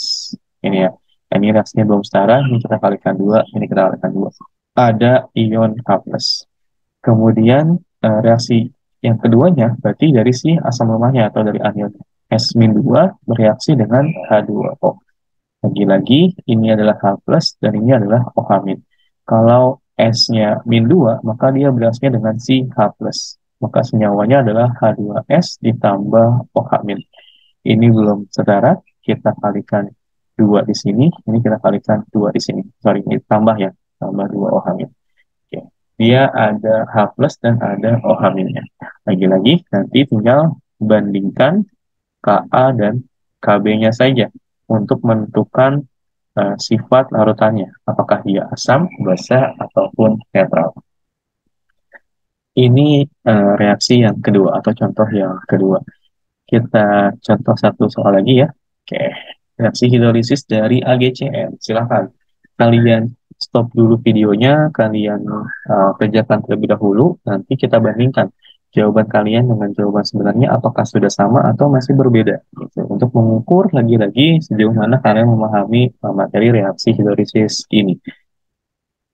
Ini ya. Ini reaksinya belum setara. Ini kita kalikan 2. Ini kita kalikan 2. Ada ion H plus. Kemudian reaksi yang keduanya berarti dari si asam lemahnya atau dari anion S-2 bereaksi dengan H2O. Lagi-lagi ini adalah H plus dan ini adalah OH-. Kalau S-nya min 2, maka dia bereaksinya dengan si H plus. Maka senyawanya adalah H2S ditambah OH-. Ini belum setara, kita kalikan 2 di sini, ini kita kalikan 2 di sini. Sorry, ini tambah ya, tambah 2 OH-. Oke. Dia ada H plus dan ada OH-nya. Lagi-lagi nanti tinggal bandingkan Ka dan Kb-nya saja untuk menentukan sifat larutannya. Apakah dia asam, basa, ataupun netral. Ini reaksi yang kedua atau contoh yang kedua. Kita contoh satu soal lagi ya. Oke, reaksi hidrolisis dari AgCl. Silakan kalian stop dulu videonya, kalian kerjakan terlebih dahulu, nanti kita bandingkan jawaban kalian dengan jawaban sebenarnya apakah sudah sama atau masih berbeda gitu. Untuk mengukur lagi-lagi sejauh mana kalian memahami materi reaksi hidrolisis ini.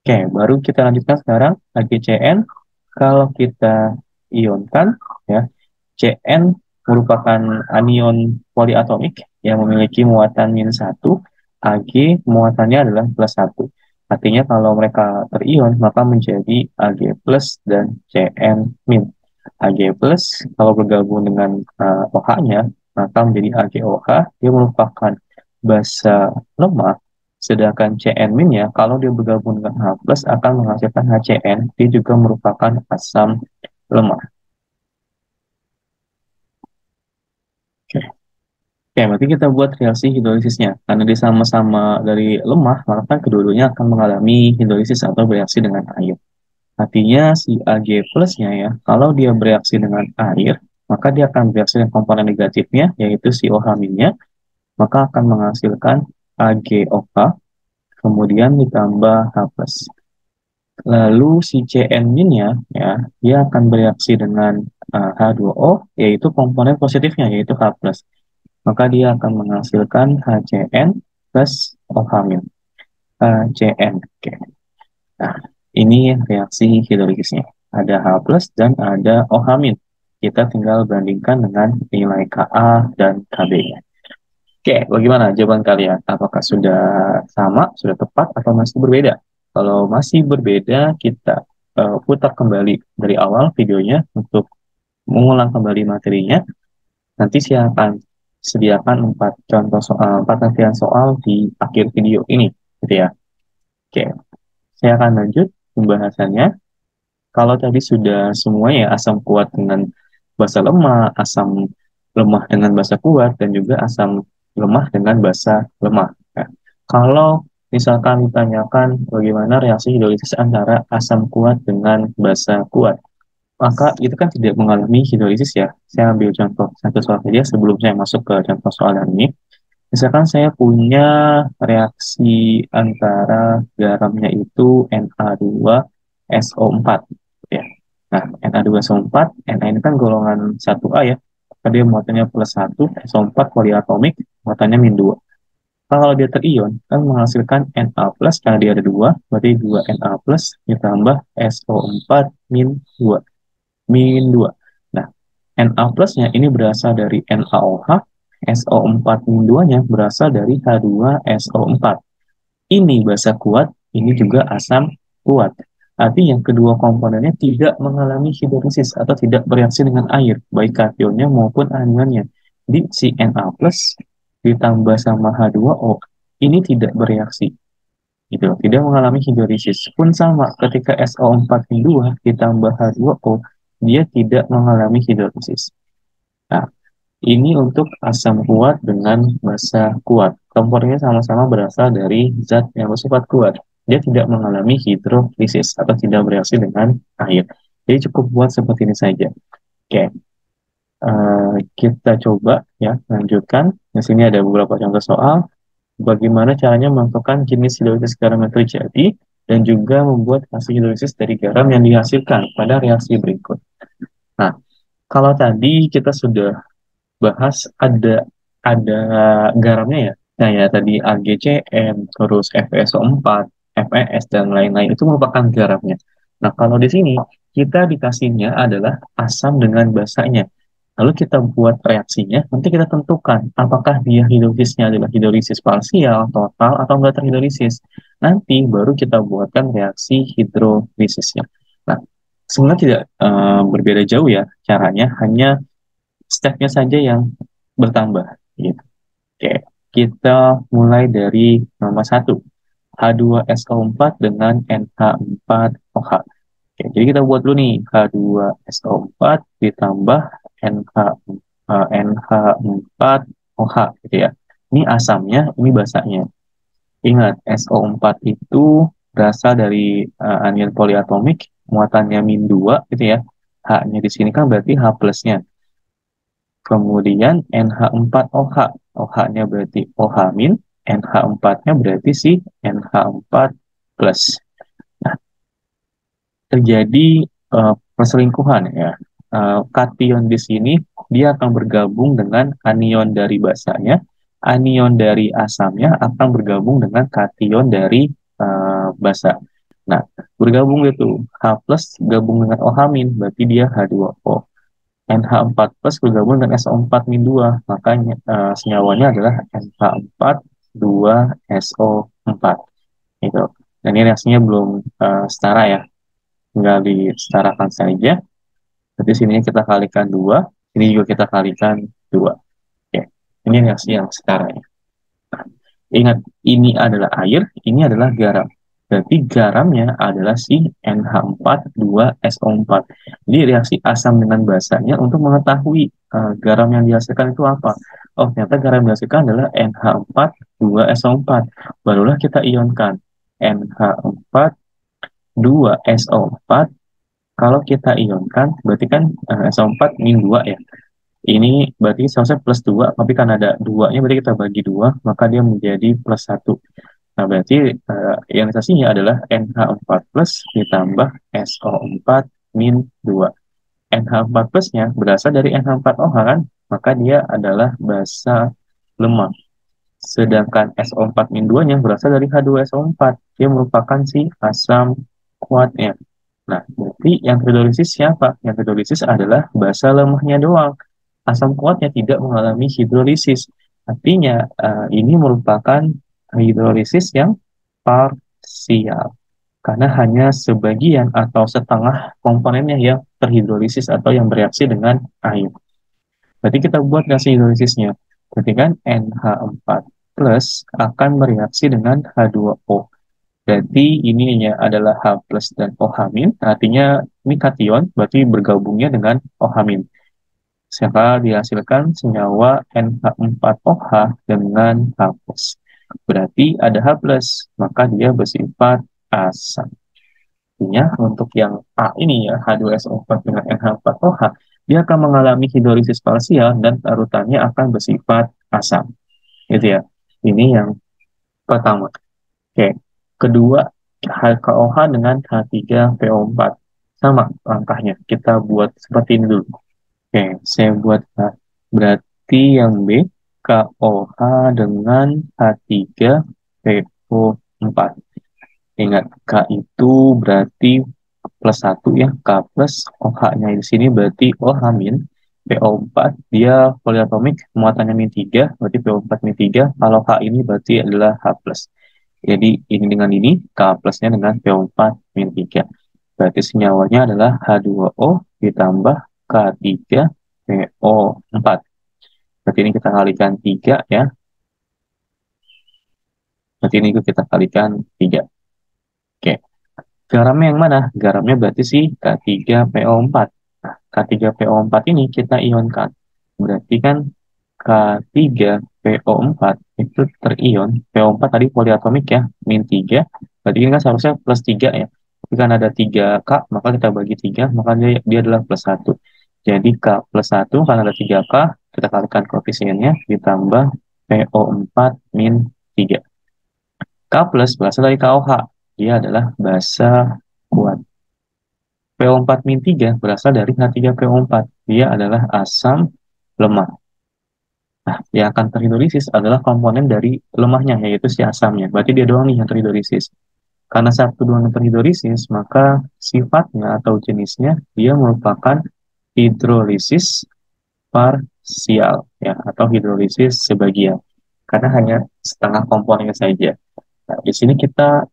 Oke, baru kita lanjutkan sekarang AgCN. Kalau kita ionkan, ya, Cn merupakan anion poliatomik yang memiliki muatan -1, Ag muatannya adalah +1. Artinya kalau mereka terion, maka menjadi Ag plus dan Cn min. Ag plus kalau bergabung dengan OH-nya, maka menjadi AgOH, dia merupakan basa lemah. Sedangkan Cn-nya, kalau dia bergabung dengan H+, akan menghasilkan HCN, dia juga merupakan asam lemah. Oke, Oke, berarti kita buat reaksi hidrolisisnya. Karena dia sama-sama dari lemah, maka kedua-duanya akan mengalami hidrolisis atau bereaksi dengan air. Artinya si Ag plusnya ya, kalau dia bereaksi dengan air, maka dia akan bereaksi dengan komponen negatifnya, yaitu si OH-nya, maka akan menghasilkan AgOH, kemudian ditambah H+. Lalu si Cn-nya ya, dia akan bereaksi dengan H2O, yaitu komponen positifnya, yaitu H+. Maka dia akan menghasilkan HCN plus OH-. HCN. Oke. Nah, ini reaksi hidrolisisnya. Ada H plus dan ada OH-. Kita tinggal bandingkan dengan nilai Ka dan Kb-nya. Oke, bagaimana jawaban kalian? Apakah sudah sama, sudah tepat, atau masih berbeda? Kalau masih berbeda, kita putar kembali dari awal videonya untuk mengulang kembali materinya. Nanti saya akan sediakan 4 latihan soal di akhir video ini, gitu ya. Oke, saya akan lanjut pembahasannya. Kalau tadi sudah semuanya asam kuat dengan basa lemah, asam lemah dengan basa kuat, dan juga asam lemah dengan basa lemah. Ya. Kalau misalkan ditanyakan bagaimana reaksi hidrolisis antara asam kuat dengan basa kuat, maka itu kan tidak mengalami hidrolisis ya. Saya ambil contoh satu soal saja sebelum saya masuk ke contoh soal ini. Misalkan saya punya reaksi antara garamnya itu Na2SO4 ya. Nah, Na2SO4, Na ini kan golongan 1A ya. Tadi muatannya +1, SO4 poliatomik, muatannya -2. Kalau dia terion, kan menghasilkan Na plus, karena dia ada 2, berarti 2 Na plus ditambah SO4 -2. -2. Nah, Na plusnya ini berasal dari NaOH, SO4-2-nya berasal dari H2SO4. Ini basa kuat, ini juga asam kuat. Artinya kedua komponennya tidak mengalami hidrolisis atau tidak bereaksi dengan air, baik kationnya maupun anionnya. Jadi si Na plus ditambah sama H2O ini tidak bereaksi, gitu, tidak mengalami hidrolisis. Pun sama ketika SO4-2 ditambah H2O, dia tidak mengalami hidrolisis. Nah, ini untuk asam kuat dengan basa kuat. Komponennya sama-sama berasal dari zat yang bersifat kuat. Dia tidak mengalami hidrolisis atau tidak bereaksi dengan air. Jadi cukup buat seperti ini saja. Oke, kita coba ya lanjutkan. Di sini ada beberapa contoh soal. Bagaimana caranya menentukan jenis hidrolisis garam yang terjadi dan juga membuat hasil hidrolisis dari garam yang dihasilkan pada reaksi berikut. Nah, kalau tadi kita sudah bahas ada garamnya ya. Nah ya tadi AgCN, terus FeSO4, FeS dan lain-lain itu merupakan garamnya. Nah kalau di sini kita dikasihnya adalah asam dengan basanya. Lalu kita buat reaksinya, nanti kita tentukan apakah dia hidrolisisnya adalah hidrolisis parsial, total, atau enggak terhidrolisis. Nanti baru kita buatkan reaksi hidrolisisnya. Nah, sebenarnya tidak berbeda jauh ya caranya, hanya stepnya saja yang bertambah. Gitu. Oke, kita mulai dari nomor 1, H2SO4 dengan NH4OH. Oke, jadi kita buat dulu nih, H2SO4 ditambah NH4OH, gitu ya. Ini asamnya, ini basanya. Ingat, SO4 itu berasal dari anion poliatomik, muatannya -2, gitu ya. H-nya di sini kan berarti H plusnya. Kemudian NH4OH. OH-nya berarti OH-, NH4-nya berarti si NH4+. Nah, terjadi perselingkuhan ya. kation di sini dia akan bergabung dengan anion dari basanya, anion dari asamnya akan bergabung dengan kation dari basa. Nah, bergabung itu H plus gabung dengan OH min, berarti dia H2O. NH4 plus bergabung dengan SO4 min 2, makanya senyawanya adalah NH4 2SO4. Gitu. Dan ini reaksinya belum setara ya, tinggal disetarakan saja. Jadi sini kita kalikan 2, ini juga kita kalikan 2. Oke, ini reaksi yang setara ya. Ingat, ini adalah air, ini adalah garam. Berarti garamnya adalah si NH4 2SO4. Jadi reaksi asam dengan basanya untuk mengetahui garam yang dihasilkan itu apa. Oh, ternyata garam yang dihasilkan adalah NH4 2SO4. Barulah kita ionkan NH4 2SO4. Kalau kita ionkan, berarti kan SO4 min 2 ya. Ini berarti seharusnya plus 2, tapi karena ada 2-nya, berarti kita bagi 2, maka dia menjadi plus 1. Nah, berarti ionisasinya adalah NH4 plus ditambah SO4 min 2. NH4 plusnya berasal dari NH4OH kan, maka dia adalah basa lemah. Sedangkan SO4 min 2-nya berasal dari H2SO4. Dia merupakan si asam kuatnya. Nah, berarti yang hidrolisis siapa? Yang hidrolisis adalah basa lemahnya doang. Asam kuatnya tidak mengalami hidrolisis. Artinya, ini merupakan hidrolisis yang parsial. Karena hanya sebagian atau setengah komponennya yang terhidrolisis atau yang bereaksi dengan air. Berarti kita buat reaksi hidrolisisnya. Berarti kan NH4 plus akan bereaksi dengan H2O. Berarti ininya adalah H plus dan OH min, artinya ini kation, berarti bergabungnya dengan OH min. Sehingga dihasilkan senyawa NH4OH dengan H plus. Berarti ada H plus, maka dia bersifat asam. Artinya untuk yang A ini ya, H2SO4 dengan NH4OH, dia akan mengalami hidrolisis parsial dan larutannya akan bersifat asam. Gitu ya. Ini yang pertama. Oke. Kedua, HKOH dengan H3PO4. Sama langkahnya. Kita buat seperti ini dulu. Oke, saya buat H. Berarti yang B, KOH dengan H3PO4. Ingat, K itu berarti plus 1 ya, K plus OH-nya di sini berarti OH min, PO4 dia poliatomik muatannya min 3, berarti PO4 min 3, kalau H ini berarti adalah H plus. Jadi ini dengan ini, K plusnya dengan PO4 min 3. Berarti senyawanya adalah H2O ditambah K3PO4. Berarti ini kita kalikan 3 ya. Berarti ini kita kalikan 3. Oke. Garamnya yang mana? Garamnya berarti si K3PO4. Nah, K3PO4 ini kita ionkan. Berarti kan K3PO4 itu terion. PO4 tadi poliatomik ya, min 3. Berarti ini kan seharusnya plus 3 ya. Tapi kan ada 3K, maka kita bagi 3, maka dia adalah plus 1. Jadi K plus 1, karena ada 3K, kita kalikan koefisiennya, ditambah PO4 min 3. K plus berasal dari KOH. Dia adalah basa kuat. PO4 min 3 berasal dari H3PO4. Dia adalah asam lemah. Nah, yang akan terhidrolisis adalah komponen dari lemahnya, yaitu si asamnya. Berarti dia doang nih yang terhidrolisis. Karena satu doang yang terhidrolisis, maka sifatnya atau jenisnya dia merupakan hidrolisis parsial, ya, atau hidrolisis sebagian. Karena hanya setengah komponennya saja. Nah, di sini kita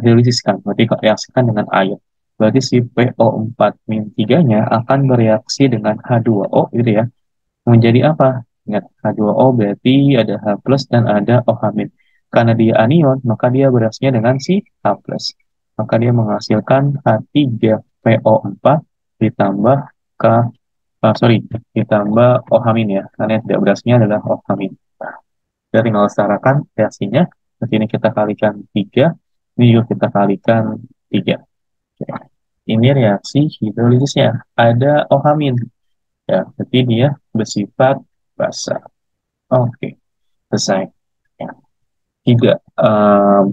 hidrolisiskan, berarti reaksikan dengan air. Berarti si PO4-3-nya akan bereaksi dengan H2O gitu ya. Menjadi apa? Ingat, H2O berarti ada H plus dan ada OH-. Karena dia anion, maka dia bereaksinya dengan si H plus. Maka dia menghasilkan H3PO4 ditambah K, ditambah OH- ya. Karena yang tidak bereaksinya adalah OH-. Kita tinggal setarakan reaksinya. Di sini kita kalikan 3, ini juga kita kalikan 3. Ini reaksi hidrolisisnya. Ada OH-. Ya, jadi dia bersifat basa. Oke, selesai. Ya. 3.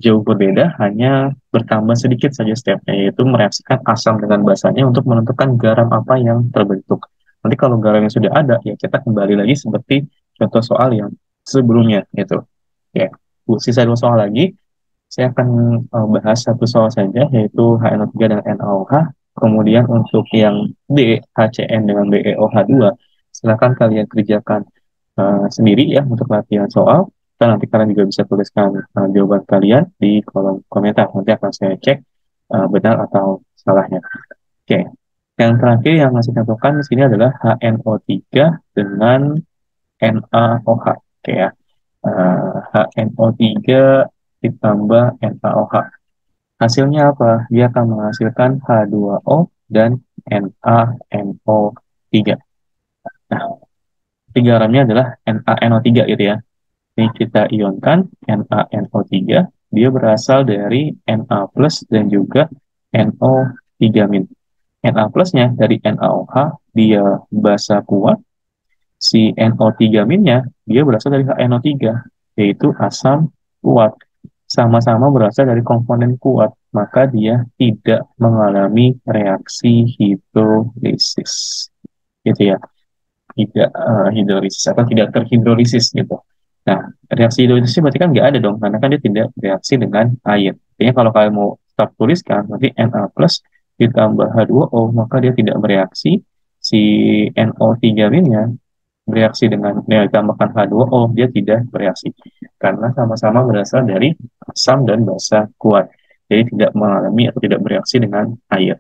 jauh berbeda, hanya bertambah sedikit saja stepnya, yaitu mereaksikan asam dengan basanya untuk menentukan garam apa yang terbentuk. Nanti kalau garam yang sudah ada, ya kita kembali lagi seperti contoh soal yang sebelumnya, gitu. Ya, sisa dua soal lagi. Saya akan bahas satu soal saja, yaitu HNO3 dan NaOH. Kemudian untuk yang D, HCN dengan BeOH2, silakan kalian kerjakan sendiri ya untuk latihan soal. Dan nanti kalian juga bisa tuliskan jawaban kalian di kolom komentar. Nanti akan saya cek benar atau salahnya. Oke. Yang terakhir yang masih tentukan di sini adalah HNO3 dengan NaOH. Oke ya. HNO3 ditambah NaOH. Hasilnya apa? Dia akan menghasilkan H2O dan NaNO3. Nah, tiga garamnya adalah NaNO3 gitu ya. Ini kita ionkan NaNO3, dia berasal dari Na plus dan juga NO3 min. Na plusnya dari NaOH, dia basa kuat. Si NO3 minnya, dia berasal dari HNO3, yaitu asam kuat. Sama-sama berasal dari komponen kuat, maka dia tidak mengalami reaksi hidrolisis. Gitu ya, tidak hidrolisis atau tidak terhidrolisis gitu. Nah, reaksi hidrolisis berarti kan nggak ada dong, karena kan dia tidak bereaksi dengan air. Artinya kalau kalian mau start tuliskan, nanti Na plus ditambah H2O, maka dia tidak bereaksi. Si NO3-nya bereaksi dengan ditambahkan H2O, dia tidak bereaksi. Karena sama-sama berasal dari asam dan basa kuat. Jadi tidak mengalami atau tidak bereaksi dengan air.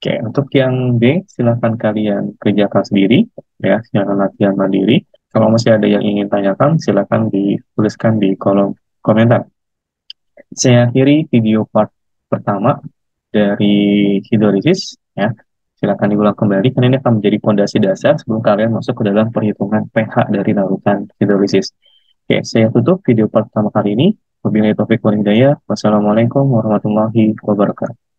Oke, untuk yang B, silahkan kalian kerjakan sendiri, ya, secara latihan mandiri. Kalau masih ada yang ingin tanyakan, silahkan dituliskan di kolom komentar. Saya akhiri video part pertama dari hidrolisis, ya. Silahkan diulang kembali, karena ini akan menjadi fondasi dasar sebelum kalian masuk ke dalam perhitungan pH dari larutan hidrolisis. Oke, saya tutup video part pertama kali ini. Wabillahi taufiq wal hidayah. Wassalamualaikum warahmatullahi wabarakatuh.